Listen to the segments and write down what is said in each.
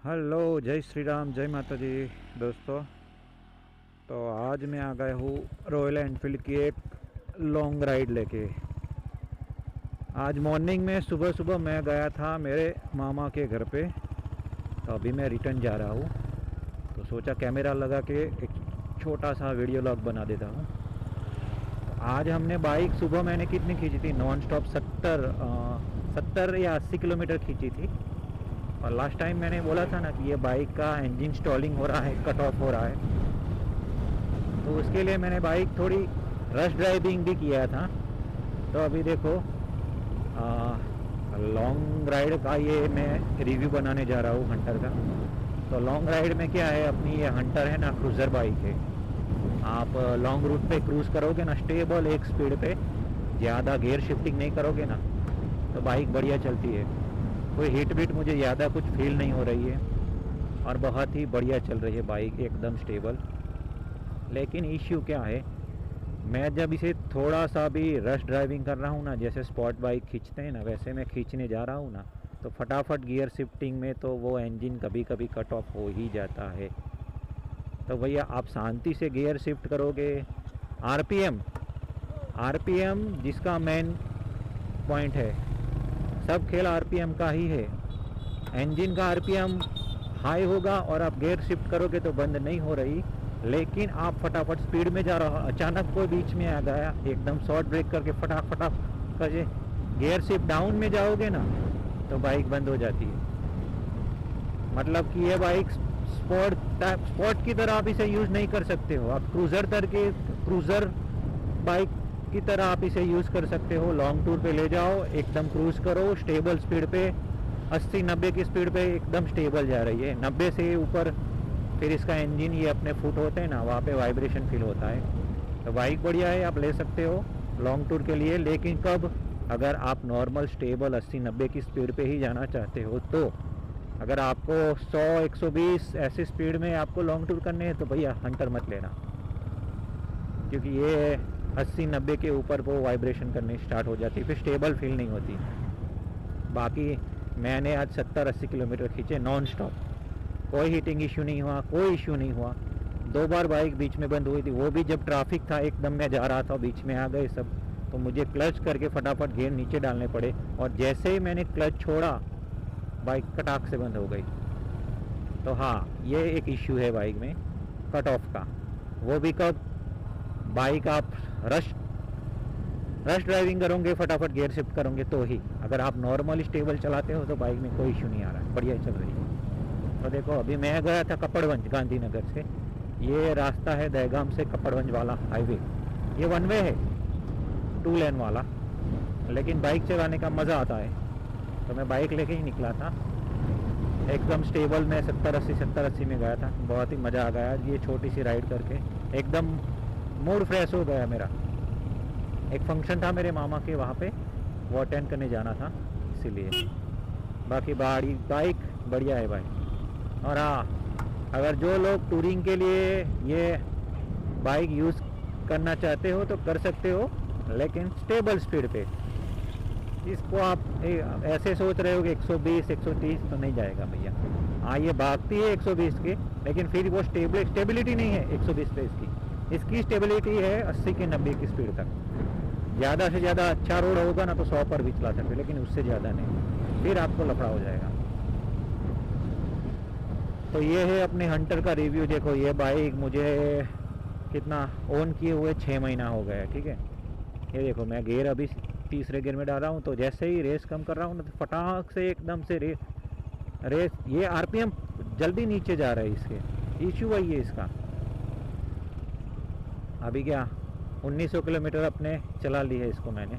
Hello, जय श्री राम, जय माता जी। दोस्तों, तो आज मैं आ गया हूँ रॉयल एनफील्ड की एक लॉन्ग राइड लेके। आज मॉर्निंग में सुबह सुबह मैं गया था मेरे मामा के घर पे। तो अभी मैं रिटर्न जा रहा हूँ, तो सोचा कैमरा लगा के एक छोटा सा वीडियो लॉग बना देता हूँ। तो आज हमने बाइक सुबह मैंने कितनी खींची थी, नॉन स्टॉप 70 या 80 किलोमीटर खींची थी। और लास्ट टाइम मैंने बोला था ना कि ये बाइक का इंजन स्टॉलिंग हो रहा है, कट ऑफ हो रहा है, तो उसके लिए मैंने बाइक थोड़ी रश ड्राइविंग भी किया था। तो अभी देखो लॉन्ग राइड का ये मैं रिव्यू बनाने जा रहा हूँ हंटर का। तो लॉन्ग राइड में क्या है, अपनी ये हंटर है ना, क्रूज़र बाइक है। आप लॉन्ग रूट पे क्रूज़ करोगे ना, स्टेबल एक स्पीड पे, ज़्यादा गियर शिफ्टिंग नहीं करोगे ना, तो बाइक बढ़िया चलती है। कोई हीट बीट मुझे ज़्यादा कुछ फील नहीं हो रही है और बहुत ही बढ़िया चल रही है बाइक, एकदम स्टेबल। लेकिन इश्यू क्या है, मैं जब इसे थोड़ा सा भी रश ड्राइविंग कर रहा हूँ ना, जैसे स्पॉट बाइक खींचते हैं ना, वैसे मैं खींचने जा रहा हूँ ना, तो फटाफट गियर शिफ्टिंग में तो वो इंजन कभी कभी कट ऑफ हो ही जाता है। तो भैया आप शांति से गियर शिफ्ट करोगे। आरपीएम आरपीएम जिसका मेन पॉइंट है, सब खेल आरपीएम का ही है। इंजन का आरपीएम हाई होगा और आप गियर शिफ्ट करोगे तो बंद नहीं हो रही, लेकिन आप फटाफट स्पीड में जा रहा हो, अचानक कोई बीच में आ गया, एकदम शॉर्ट ब्रेक करके फटाफट करके गियर शिफ्ट डाउन में जाओगे ना, तो बाइक बंद हो जाती है। मतलब कि ये बाइक स्पोर्ट की तरह आप इसे यूज़ नहीं कर सकते हो। आप क्रूज़र बाइक की तरह आप इसे यूज़ कर सकते हो। लॉन्ग टूर पे ले जाओ, एकदम क्रूज़ करो स्टेबल स्पीड पे, 80-90 की स्पीड पे एकदम स्टेबल जा रही है। 90 से ऊपर फिर इसका इंजन ये अपने फुट होते हैं ना, वहाँ पे वाइब्रेशन फील होता है। तो बाइक बढ़िया है, आप ले सकते हो लॉन्ग टूर के लिए। लेकिन कब, अगर आप नॉर्मल स्टेबल 80-90 की स्पीड पे ही जाना चाहते हो, तो अगर आपको 100-120 ऐसी स्पीड में आपको लॉन्ग टूर करने हैं, तो भैया हंटर मत लेना, क्योंकि ये 80-90 के ऊपर वो वाइब्रेशन करनी स्टार्ट हो जाती है, फिर स्टेबल फील नहीं होती। बाकी मैंने आज 70-80 किलोमीटर खींचे नॉन स्टॉप, कोई हीटिंग इशू नहीं हुआ, कोई इशू नहीं हुआ। 2 बार बाइक बीच में बंद हुई थी, वो भी जब ट्रैफिक था, एकदम मैं जा रहा था, बीच में आ गए सब, तो मुझे क्लच करके फटाफट गियर नीचे डालने पड़े, और जैसे ही मैंने क्लच छोड़ा, बाइक कटाक से बंद हो गई। तो हाँ, ये एक इश्यू है बाइक में, कट ऑफ का। वो भी कब, बाइक आप रश ड्राइविंग करोगे, फटाफट गियर शिफ्ट करोगे तो ही। अगर आप नॉर्मल स्टेबल चलाते हो तो बाइक में कोई इशू नहीं आ रहा है, बढ़िया चल रही है। तो देखो, अभी मैं गया था कपड़वंज, गांधीनगर से, ये रास्ता है दहगाम से कपड़वंज वाला हाईवे। ये 1 वे है, 2 लेन वाला, लेकिन बाइक चलाने का मज़ा आता है। तो मैं बाइक लेके ही निकला था, एकदम स्टेबल में 70-80 में गया था। बहुत ही मज़ा आ गया ये छोटी सी राइड करके, एकदम मूड फ्रेश हो गया मेरा। एक फंक्शन था मेरे मामा के वहाँ पे, वो अटेंड करने जाना था, इसीलिए। बाकी बाइक बढ़िया है भाई। और हाँ, अगर जो लोग टूरिंग के लिए ये बाइक यूज़ करना चाहते हो तो कर सकते हो, लेकिन स्टेबल स्पीड पे। इसको आप ऐसे सोच रहे हो कि 120-130 तो नहीं जाएगा भैया। हाँ, ये भागती है 120 के, लेकिन फिर वो स्टेबिलिटी नहीं है 120 पे इसकी स्टेबिलिटी है 80 की 90 की स्पीड तक। ज़्यादा से ज़्यादा अच्छा रोड होगा ना तो 100 पर भी चला सकते, लेकिन उससे ज़्यादा नहीं, फिर आपको लफड़ा हो जाएगा। तो ये है अपने हंटर का रिव्यू। देखो, ये बाइक मुझे कितना ओन किए हुए 6 महीना हो गया है, ठीक है। ये देखो, मैं गियर अभी तीसरे गियर में डाल रहा हूँ, तो जैसे ही रेस कम कर रहा हूँ ना, तो फटाक से एकदम से रेस ये आरपीएम जल्दी नीचे जा रहा है, इसके इशू वही है इसका। अभी क्या 1900 किलोमीटर अपने चला ली है इसको मैंने।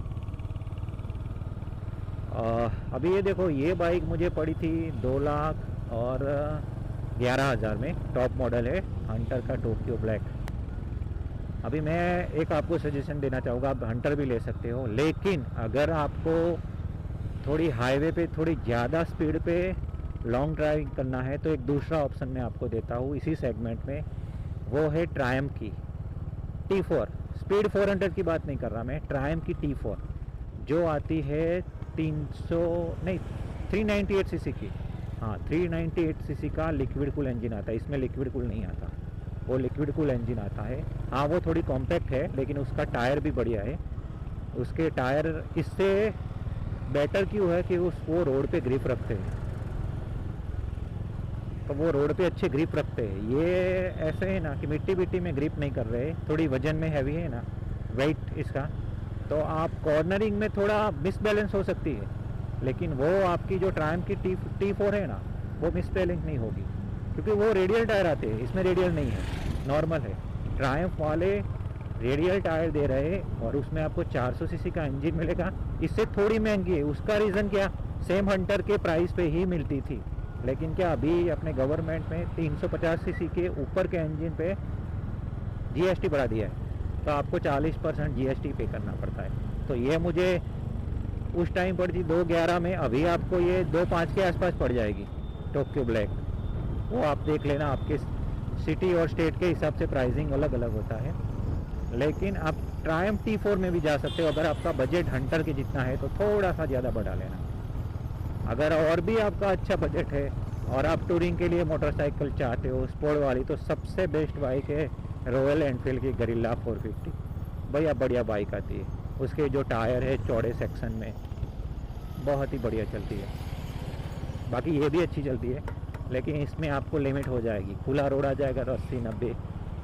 अभी ये देखो, ये बाइक मुझे पड़ी थी 2,11,000 में, टॉप मॉडल है हंटर का, टोक्यो ब्लैक। अभी मैं एक आपको सजेशन देना चाहूँगा, आप हंटर भी ले सकते हो, लेकिन अगर आपको थोड़ी हाईवे पे थोड़ी ज़्यादा स्पीड पे लॉन्ग ड्राइविंग करना है, तो एक दूसरा ऑप्शन मैं आपको देता हूँ इसी सेगमेंट में, वो है ट्रायम्फ की T4। स्पीड 400 की बात नहीं कर रहा मैं, ट्रायम्फ की T4 जो आती है 398 सीसी की। हाँ 398 सीसी का लिक्विड कूल इंजन आता है, इसमें लिक्विड कूल नहीं आता, वो लिक्विड कूल इंजन आता है। हाँ वो थोड़ी कॉम्पैक्ट है लेकिन उसका टायर भी बढ़िया है। उसके टायर इससे बेटर क्यों है कि वो रोड पे ग्रिप रखते हैं, तो वो रोड पे अच्छे ग्रिप रखते हैं। ये ऐसे है ना कि मिट्टी बिट्टी में ग्रिप नहीं कर रहे, थोड़ी वजन में हैवी है ना वेट इसका, तो आप कॉर्नरिंग में थोड़ा मिसबैलेंस हो सकती है, लेकिन वो आपकी जो ट्रायम्फ की T4 है ना वो मिसबैलेंस नहीं होगी, क्योंकि वो रेडियल टायर आते हैं, इसमें रेडियल नहीं है, नॉर्मल है। ट्रायम्फ वाले रेडियल टायर दे रहे हैं और उसमें आपको 400 सीसी का इंजन मिलेगा, इससे थोड़ी महंगी है। उसका रीज़न क्या, सेम हंटर के प्राइस पे ही मिलती थी, लेकिन क्या अभी अपने गवर्नमेंट में 350 सीसी के ऊपर के इंजन पे GST बढ़ा दिया है, तो आपको 40% GST पे करना पड़ता है। तो ये मुझे उस टाइम पड़ी थी 211 में, अभी आपको ये 25 के आसपास पड़ जाएगी टोक्यो ब्लैक। वो आप देख लेना, आपके सिटी और स्टेट के हिसाब से प्राइसिंग अलग अलग होता है। लेकिन आप ट्रायम्फ T4 में भी जा सकते हो, अगर आपका बजट हंटर के जितना है तो थोड़ा सा ज़्यादा बढ़ा लेना। अगर और भी आपका अच्छा बजट है और आप टूरिंग के लिए मोटरसाइकिल चाहते हो स्पोर्ट वाली, तो सबसे बेस्ट बाइक है रॉयल एनफील्ड की गरिल्ला 450। भैया बढ़िया बाइक आती है, उसके जो टायर है चौड़े सेक्शन में बहुत ही बढ़िया चलती है। बाकी ये भी अच्छी चलती है, लेकिन इसमें आपको लिमिट हो जाएगी, खुला रोड आ जाएगा तो 80-90,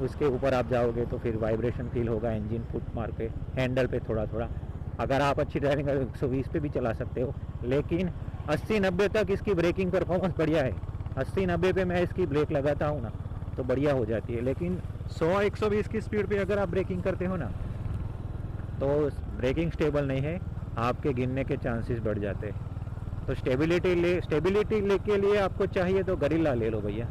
उसके ऊपर आप जाओगे तो फिर वाइब्रेशन फील होगा इंजन फुट मार पे, हैंडल पे थोड़ा थोड़ा। अगर आप अच्छी ड्राइविंग करो 120 पे भी चला सकते हो, लेकिन 80-90 तक इसकी ब्रेकिंग परफॉर्मेंस बढ़िया है। 80-90 पे मैं इसकी ब्रेक लगाता हूँ ना तो बढ़िया हो जाती है, लेकिन 100-120 की स्पीड पे अगर आप ब्रेकिंग करते हो ना तो ब्रेकिंग स्टेबल नहीं है, आपके गिरने के चांसेस बढ़ जाते हैं। तो स्टेबिलिटी के लिए आपको चाहिए तो गरिल्ला ले लो भैया।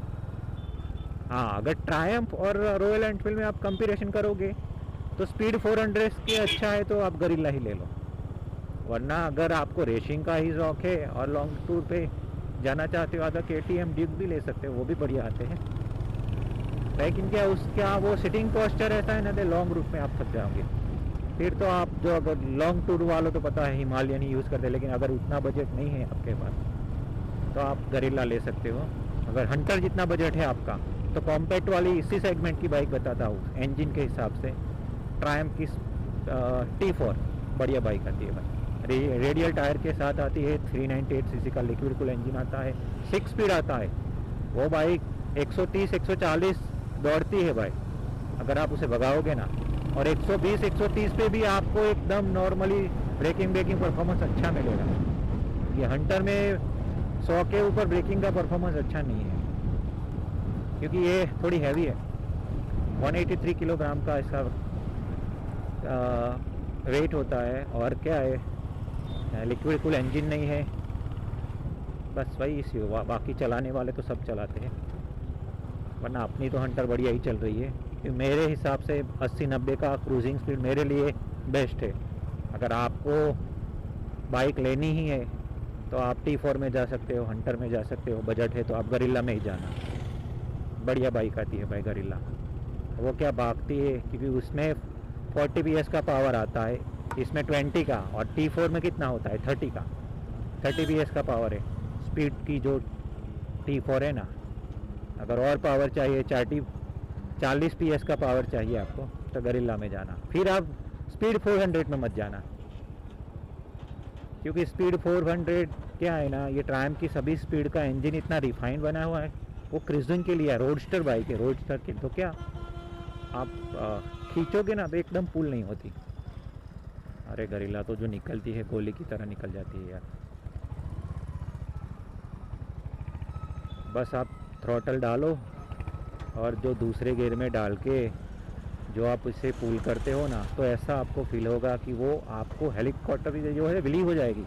हाँ अगर ट्रायम्फ और रॉयल एनफील्ड में आप कंपैरिजन करोगे तो स्पीड 400 के अच्छा है तो आप गरिल्ला ही ले लो, वरना अगर आपको रेसिंग का ही शौक है और लॉन्ग टूर पे जाना चाहते हो तो KTM ड्यूक भी ले सकते हो, वो भी बढ़िया आते हैं। लेकिन क्या उसका वो सिटिंग पोस्चर ऐसा है ना तो लॉन्ग रूट में आप थक जाओगे। फिर तो आप जो अगर लॉन्ग टूर वालों तो पता है हिमालयन ही यूज़ करते हैं, लेकिन अगर उतना बजट नहीं है आपके पास तो आप गरिल्ला ले सकते हो। अगर हंटर जितना बजट है आपका तो कॉम्पैक्ट वाली इसी सेगमेंट की बाइक बताता हूँ इंजन के हिसाब से, ट्रायम्फ की T4 बढ़िया बाइक आती है भाई, रेडियल टायर के साथ आती है, 398 सीसी का लिक्विड कूल इंजन आता है, 6 स्पीड आता है। वो बाइक 130-140 दौड़ती है भाई, अगर आप उसे भगाओगे ना, और 120-130 पे भी आपको एकदम नॉर्मली ब्रेकिंग परफॉर्मेंस अच्छा मिलेगा। ये हंटर में 100 के ऊपर ब्रेकिंग का परफॉर्मेंस अच्छा नहीं है, क्योंकि ये थोड़ी हैवी है। 183 किलोग्राम का इसका वेट होता है, और क्या है लिक्विड कूल इंजन नहीं है, बस वही इसी बाकी चलाने वाले तो सब चलाते हैं, वरना अपनी तो हंटर बढ़िया ही चल रही है। कि मेरे हिसाब से 80-90 का क्रूजिंग स्पीड मेरे लिए बेस्ट है। अगर आपको बाइक लेनी ही है तो आप T4 में जा सकते हो, हंटर में जा सकते हो, बजट है तो आप गरिल्ला में ही जाना, बढ़िया बाइक आती है भाई गरिल्ला। वो क्या भागती है, क्योंकि उसमें 40 PS का पावर आता है, इसमें 20 का, और T4 में कितना होता है 30 का, 30 PS का पावर है स्पीड की जो T4 है ना। अगर और पावर चाहिए 40 PS का पावर चाहिए आपको तो गरिल्ला में जाना, फिर आप स्पीड 400 में मत जाना, क्योंकि स्पीड 400 क्या है ना, ये ट्रायम्फ की सभी स्पीड का इंजन इतना रिफाइंड बना हुआ है, वो क्रूजिंग के लिए है, रोडस्टर बाइक है, रोडस्टर के, तो क्या आप खींचोगे ना तो एकदम पुल नहीं होती। अरे गरिल्ला तो जो निकलती है गोली की तरह निकल जाती है यार। बस आप थ्रॉटल डालो और जो दूसरे गियर में डाल के जो आप इसे पुल करते हो ना, तो ऐसा आपको फील होगा कि वो आपको हेलीकॉप्टर जो है विली हो जाएगी।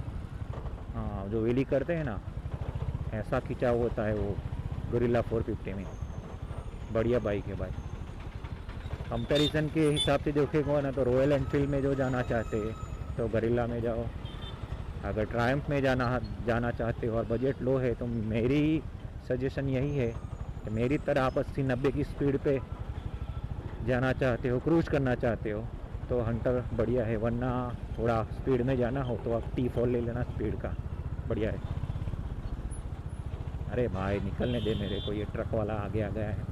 हाँ जो विली करते हैं ना, ऐसा खिंचाव होता है वो गरिल्ला 450 में। बढ़िया बाइक है भाई। कंपैरिजन के हिसाब से देखेगा ना तो रॉयल एनफील्ड में जो जाना चाहते हैं तो गरिल्ला में जाओ, अगर ट्रायम्फ में जाना चाहते हो और बजट लो है तो मेरी सजेशन यही है कि मेरी तरह आप 80-90 की स्पीड पे जाना चाहते हो, क्रूज करना चाहते हो तो हंटर बढ़िया है, वरना थोड़ा स्पीड में जाना हो तो आप T4 ले लेना, स्पीड का बढ़िया है। अरे भाई निकलने दे मेरे को, ये ट्रक वाला आगे आ गया है,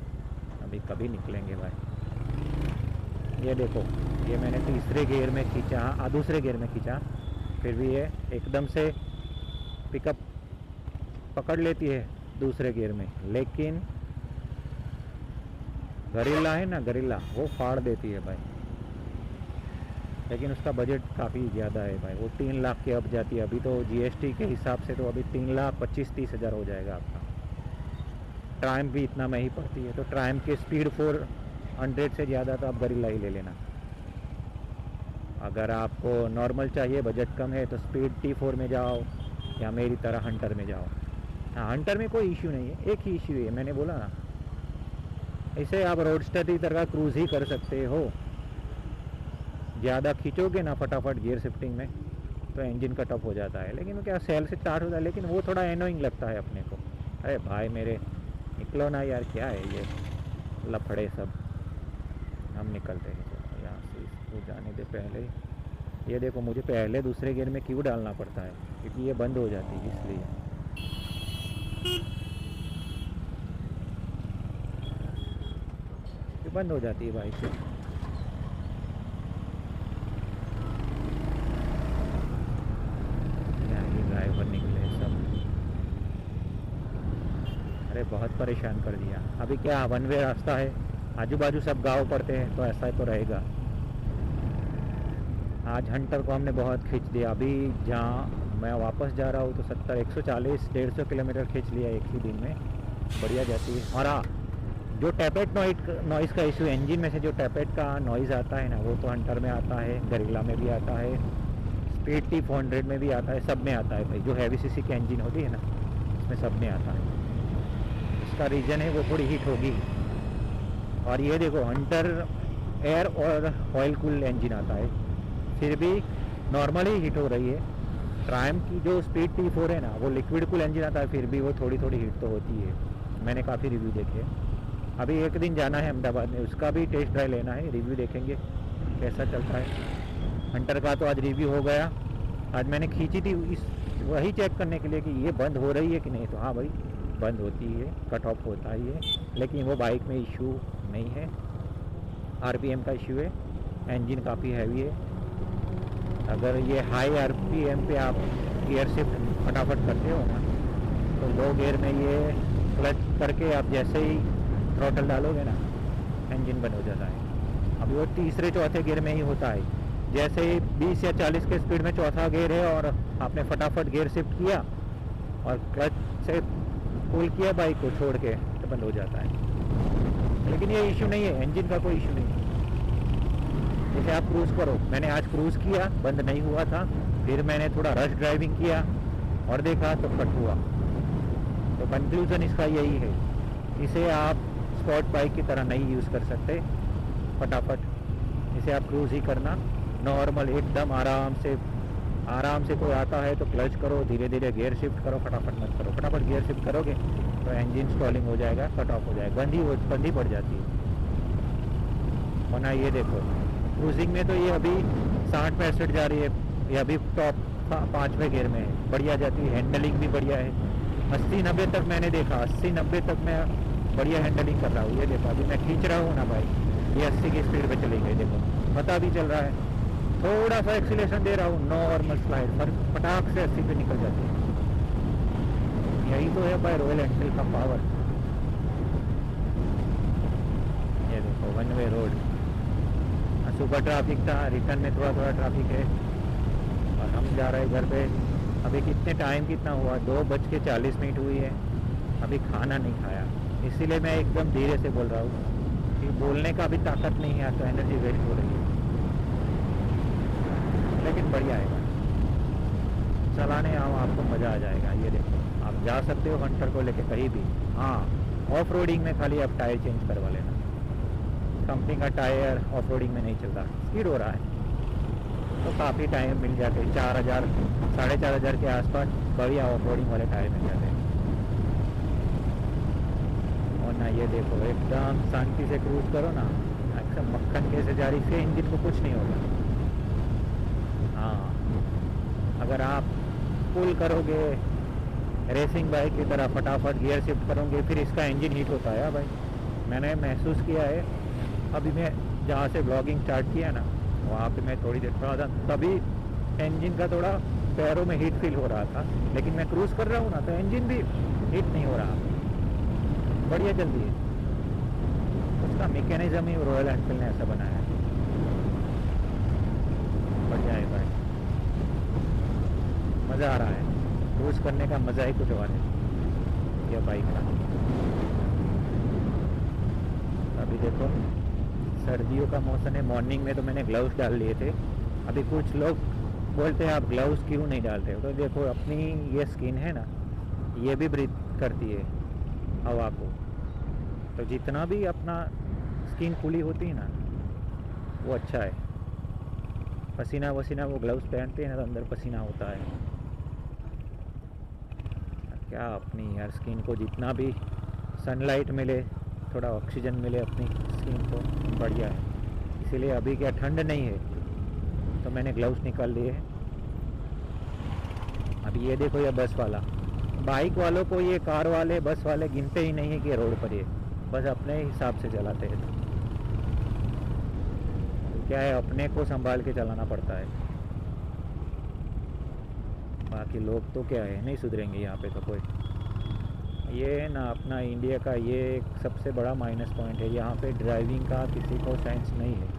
अभी कभी निकलेंगे भाई। ये देखो, ये मैंने तीसरे गियर में खींचा, दूसरे गियर में खींचा, फिर भी ये एकदम से पिकअप पकड़ लेती है दूसरे गियर में, लेकिन गरिल्ला है ना, गरिल्ला, वो फाड़ देती है भाई। लेकिन उसका बजट काफ़ी ज़्यादा है भाई, वो 3 लाख के अब जाती है। अभी तो जीएसटी के हिसाब से तो अभी 3,25,30 हज़ार हो जाएगा आपका। ट्रायम्फ भी इतना में ही पड़ती है, तो ट्रायम्फ के स्पीड 400 से ज़्यादा तो आप गरिल्ला ही ले लेना। अगर आपको नॉर्मल चाहिए, बजट कम है, तो स्पीड T4 में जाओ या मेरी तरह हंटर में जाओ। हाँ, हंटर में कोई इश्यू नहीं है, एक ही इश्यू है, मैंने बोला ना, इसे आप रोडस्टर की तरह क्रूज़ ही कर सकते हो। ज़्यादा खींचोगे ना फटाफट गियर शिफ्टिंग में तो इंजन कट ऑफ हो जाता है, लेकिन वो क्या सेल से स्टार्ट होता है, लेकिन वो थोड़ा एनोइंग लगता है अपने को। अरे भाई मेरे निकलो ना यार, क्या है ये लफड़े सब। हम निकलते हैं, चलो यहाँ से इसको जाने दे पहले। ये देखो, मुझे पहले दूसरे गियर में क्यों डालना पड़ता है, क्योंकि ये बंद हो जाती है इसलिए। ये बंद हो जाती है भाई से। ड्राइवर निकले सब, अरे बहुत परेशान कर दिया। अभी क्या वन वे रास्ता है, आजू बाजू सब गांव पड़ते हैं, तो ऐसा तो रहेगा। आज हंटर को हमने बहुत खींच दिया। अभी जहाँ मैं वापस जा रहा हूँ तो 70, 140, 150 किलोमीटर खींच लिया एक ही दिन में, बढ़िया जाती है। और हाँ, जो टैपेट नॉइज़ का इशू, इंजन में से जो टैपेट का नॉइज़ आता है ना, वो तो हंटर में आता है, गरिल्ला में भी आता है, स्पीड T400 में भी आता है, सब में आता है भाई। जो हैवी सीसी की इंजन होती है ना, उसमें सब में आता है। इसका रीज़न है वो थोड़ी हीट होगी। और ये देखो, हंटर एयर और ऑयल कूल इंजन आता है, फिर भी नॉर्मली हीट हो रही है। ट्रायम्फ की जो स्पीड T4 है ना, वो लिक्विड कूल इंजन आता है, फिर भी वो थोड़ी थोड़ी हीट तो होती है। मैंने काफ़ी रिव्यू देखे। अभी एक दिन जाना है अहमदाबाद में, उसका भी टेस्ट ड्राइव लेना है, रिव्यू देखेंगे कैसा चलता है। हंटर का तो आज रिव्यू हो गया। आज मैंने खींची थी इस वही चेक करने के लिए कि ये बंद हो रही है कि नहीं, तो हाँ भाई बंद होती है, कट ऑफ होता ही है, लेकिन वो बाइक में इशू नहीं है, आरपीएम का इशू है। इंजन काफ़ी हैवी है। अगर ये हाई आरपीएम पे आप गियर शिफ्ट फटाफट करते हो ना, तो लो गियर में ये क्लच करके आप जैसे ही थ्रॉटल डालोगे ना, इंजन बंद हो जाता है। अभी वो तीसरे चौथे गियर में ही होता है। जैसे ही 20 या 40 के स्पीड में चौथा गियर है और आपने फटाफट गियर शिफ्ट किया और क्लच से पुल किया बाइक को छोड़ के, तो बंद हो जाता है। लेकिन ये इशू नहीं है, इंजन का कोई इशू नहीं है। जैसे आप क्रूज़ करो, मैंने आज क्रूज़ किया, बंद नहीं हुआ था, फिर मैंने थोड़ा रश ड्राइविंग किया और देखा तो कट हुआ। तो कंक्लूजन इसका यही है, इसे आप स्पोर्ट बाइक की तरह नहीं यूज़ कर सकते फटाफट। इसे आप क्रूज़ ही करना, नॉर्मल एकदम आराम से कोई आता है तो क्लच करो, धीरे धीरे गियर शिफ्ट करो, फटाफट मत करो। फटाफट गियर शिफ्ट करोगे तो इंजन स्टॉलिंग हो जाएगा, कट ऑफ हो जाएगा, बंद ही पड़ जाती है। वरना ये देखो, क्रूजिंग में तो ये अभी 60-65 जा रही है, ये अभी टॉप 5वें गियर में है, बढ़िया जाती है, हैंडलिंग भी बढ़िया है। 80-90 तक मैंने देखा, 80-90 तक मैं बढ़िया हैंडलिंग कर रहा हूँ। ये देखो, अभी मैं खींच रहा हूँ ना भाई, ये 80 की स्पीड पे चली गई, देखो पता भी चल रहा है। थोड़ा सा एक्सीलरेशन दे रहा हूँ, नॉर्मल स्लाइड पर फटाक से 80 पे निकल जाती है। यही तो है भाई रॉयल एनफील्ड का पावर। ये देखो, वन वे रोड, सुबह ट्रैफिक था, रिटर्न में थोड़ा थोड़ा ट्रैफिक है, और हम जा रहे हैं घर पे। अभी कितना हुआ, 2:40 हुई है, अभी खाना नहीं खाया, इसीलिए मैं एकदम धीरे से बोल रहा हूँ कि बोलने का अभी ताकत नहीं है, तो एनर्जी वेस्ट हो रही है। लेकिन बढ़िया है, चलाने आओ, आपको मज़ा आ जाएगा। ये देखो, आप जा सकते हो हंटर को लेके कहीं भी। हाँ, ऑफ रोडिंग में खाली आप टायर चेंज करवा लेना, कंपनी का टायर ऑफ रोडिंग में नहीं चलता, स्पीड हो रहा है तो काफ़ी टाइम मिल जाते हैं। 4,000 4,500 के आसपास बढ़िया ऑफ रोडिंग वाले टायर मिल जाते हैं। और ना ये देखो, एकदम शांति से क्रूज करो ना, एकदम मक्खन कैसे जा रही से, इंजन को कुछ नहीं होगा। हाँ, अगर आप पुल करोगे रेसिंग बाइक की तरह फटाफट गियर शिफ्ट करोगे फिर इसका इंजन हीट होता है भाई। मैंने महसूस किया है। अभी मैं जहाँ से ब्लॉगिंग स्टार्ट किया ना वहाँ पे मैं थोड़ी देर थोड़ा था तभी इंजन का थोड़ा पैरों में हीट फील हो रहा था, लेकिन मैं क्रूज़ कर रहा हूँ ना तो इंजन भी हीट नहीं हो रहा, बढ़िया जल्दी है। उसका मैकेनिज्म ही रॉयल एनफील्ड ने ऐसा बनाया है, बढ़िया है भाई, मज़ा आ रहा है। क्रूज़ करने का मज़ा ही कुछ और है यह बाइक का। अभी देखो सर्दियों का मौसम है, मॉर्निंग में तो मैंने ग्लव्स डाल लिए थे। अभी कुछ लोग बोलते हैं आप ग्लव्स क्यों नहीं डालते हो, तो देखो अपनी ये स्किन है ना ये भी ब्रीथ करती है हवा को, तो जितना भी अपना स्किन खुली होती है ना वो अच्छा है। पसीना वसीना वो ग्लव्स पहनते हैं ना तो अंदर पसीना होता है। क्या अपनी यार स्किन को जितना भी सनलाइट मिले, थोड़ा ऑक्सीजन मिले अपनी स्किन को, बढ़िया है। इसीलिए अभी क्या ठंड नहीं है तो मैंने ग्लव्स निकाल लिए हैं। अभी ये देखो ये बस वाला, बाइक वालों को ये कार वाले बस वाले गिनते ही नहीं है कि रोड पर ये बस अपने हिसाब से चलाते हैं। तो क्या है अपने को संभाल के चलाना पड़ता है, बाकी लोग तो क्या है नहीं सुधरेंगे यहाँ पे तो कोई। ये है ना अपना इंडिया का ये एक सबसे बड़ा माइनस पॉइंट है, यहाँ पे ड्राइविंग का किसी को सेंस नहीं है।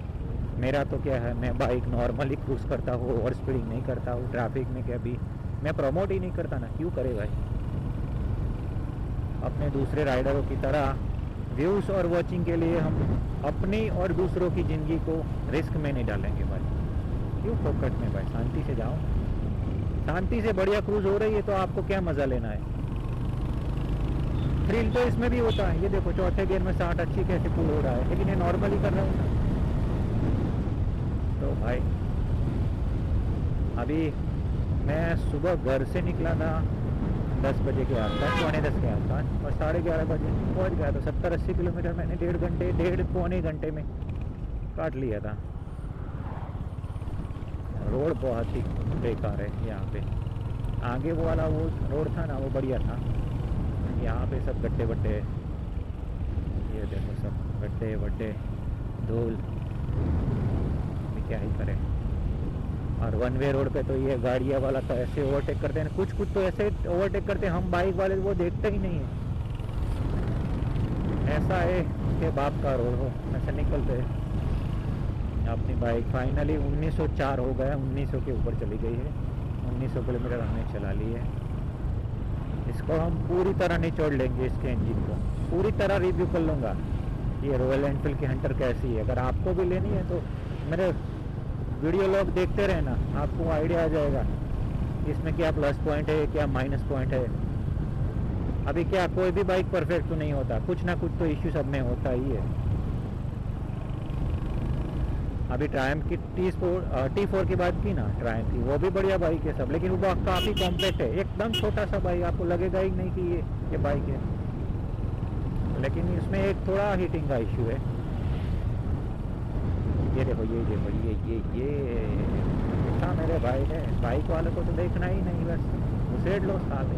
मेरा तो क्या है मैं बाइक नॉर्मली क्रूज़ करता हूँ, ओवर स्पीडिंग नहीं करता हूँ, ट्रैफिक में क्या भी मैं प्रमोट ही नहीं करता ना, क्यों करे भाई। अपने दूसरे राइडरों की तरह व्यूज़ और वॉचिंग के लिए हम अपनी और दूसरों की ज़िंदगी को रिस्क में नहीं डालेंगे भाई। क्यों फोकट में भाई, शांति से जाओ, शांति से बढ़िया क्रूज़ हो रही है तो आपको क्या मज़ा लेना है। थ्रिल तो इसमें भी होता है, ये देखो चौथे गियर में 60 अच्छी कैसे पुल हो रहा है, लेकिन ये नॉर्मली कर रहा हूँ ना। तो भाई अभी मैं सुबह घर से निकला था 10 बजे के आसपास, 10:15 के आसपास, और 11:30 बजे पहुँच गया। तो 70-80 किलोमीटर मैंने डेढ़ पौने घंटे में काट लिया था। रोड बहुत ही बेकार है यहाँ पे। आगे वो वाला वो रोड था ना वो बढ़िया था, यहाँ पे सब गड्ढे वड्ढे, ये देखो सब गड्ढे वड्ढे धूल, क्या ही करें। और वन वे रोड पे तो ये गाड़ियाँ वाला तो ऐसे ओवरटेक करते हैं, कुछ तो ऐसे ओवरटेक करते हैं, हम बाइक वाले वो देखते ही नहीं है। ऐसा है कि बाप का रोड हो, ऐसे निकलते हैं। अपनी बाइक फाइनली 1904 हो गया, 1900 के ऊपर चली गई है, 1900 किलोमीटर हमने चला ली है। इसको हम पूरी तरह निचोड़ लेंगे, इसके इंजन को पूरी तरह रिव्यू कर लूँगा ये रॉयल एनफील्ड की हंटर कैसी है। अगर आपको भी लेनी है तो मेरे वीडियो लोग देखते रहना, आपको आइडिया आ जाएगा इसमें क्या प्लस पॉइंट है क्या माइनस पॉइंट है। अभी क्या कोई भी बाइक परफेक्ट तो नहीं होता, कुछ ना कुछ तो इश्यू सब में होता ही है। अभी ट्रायम्फ की T4 की बात की ना, ट्रायम्फ की वो भी बढ़िया बाइक है सब, लेकिन वो काफ़ी कॉम्पैक्ट है, एकदम छोटा सा बाइक, आपको लगेगा ही नहीं कि ये बाइक है। लेकिन इसमें एक थोड़ा हीटिंग का इश्यू है। ये देखो ये देखो ये अच्छा मेरे भाई है, बाइक वालों को तो देखना ही नहीं, बस उसेड़ लो साले।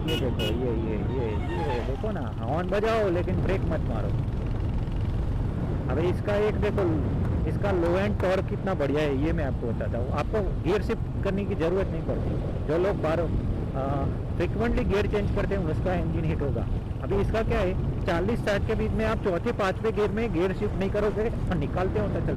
ये देखो ये देखो ना, हॉर्न बजाओ लेकिन ब्रेक मत मारो। अभी इसका एक देखो, इसका लो एंड टॉर्क कितना बढ़िया है ये मैं आपको बताता हूँ। आपको गियर शिफ्ट करने की ज़रूरत नहीं पड़ती। जो लोग फ्रिक्वेंटली गियर चेंज करते हैं उसका इंजन हिट होगा। अभी इसका क्या है 40-60 के बीच में आप चौथे 5वें गियर में गियर शिफ्ट नहीं करोगे और निकालते हो तो